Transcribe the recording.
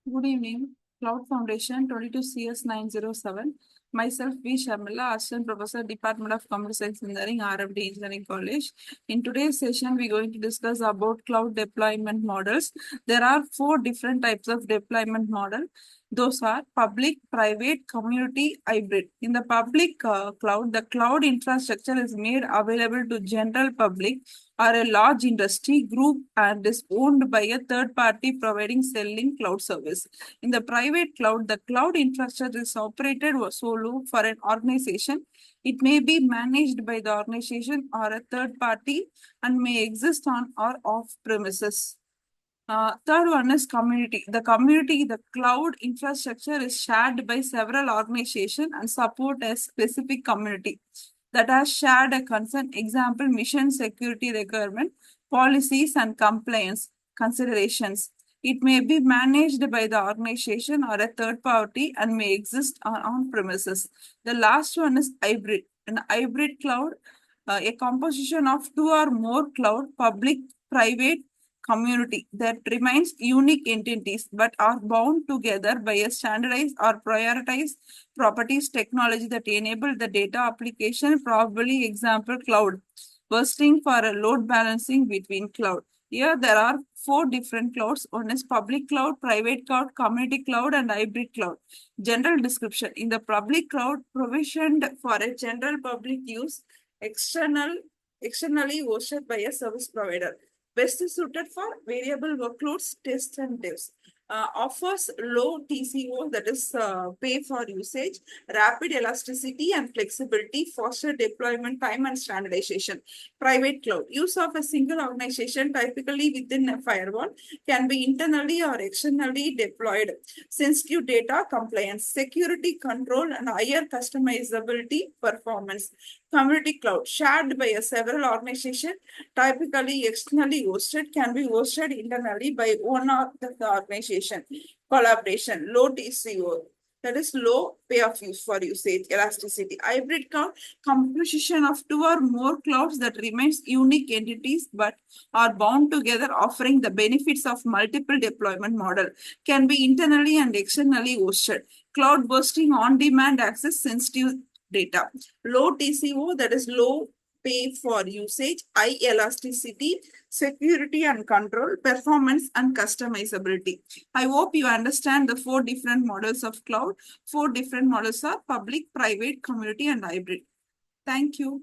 Good evening. Cloud Foundation 22CS907. Myself, V. Sharmila, Assistant Professor, Department of Computer Science Engineering, RFD Engineering College. In today's session, we're going to discuss about cloud deployment models. There are four different types of deployment model. Those are public, private, community, hybrid. In the public cloud, the cloud infrastructure is made available to general public or a large industry group and is owned by a third party providing selling cloud service. In the private cloud, the cloud infrastructure is operated solo for an organization. It may be managed by the organization or a third party and may exist on or off premises. Third one is community. The cloud infrastructure is shared by several organizations and support a specific community that has shared a concern. Example, mission security requirement, policies and compliance considerations. It may be managed by the organization or a third party and may exist on premises. The last one is hybrid. An hybrid cloud, a composition of two or more cloud, public, private, community that remains unique entities but are bound together by a standardized or prioritized properties technology that enable the data application, probably example cloud bursting for a load balancing between cloud. Here there are four different clouds. One is public cloud, private cloud, community cloud, and hybrid cloud. General description. In the public cloud, provisioned for a general public use, externally hosted by a service provider. Best suited for variable workloads, tests, and devs. Offers low TCO, that is pay for usage, rapid elasticity and flexibility, faster deployment time and standardization. Private cloud, use of a single organization, typically within a firewall, can be internally or externally deployed. Sensitive data compliance, security control, and higher customizability performance. Community cloud, shared by a several organization, typically externally hosted, can be hosted internally by one of the organization. Collaboration, low TCO, that is low pay of use for usage, elasticity. Hybrid cloud, composition of two or more clouds that remains unique entities but are bound together, offering the benefits of multiple deployment model, can be internally and externally hosted. Cloud bursting, on-demand access, sensitive data. Low TCO, that is low pay for usage, high elasticity, security and control, performance and customizability. I hope you understand the four different models of cloud. Four different models are public, private, community, and hybrid. Thank you.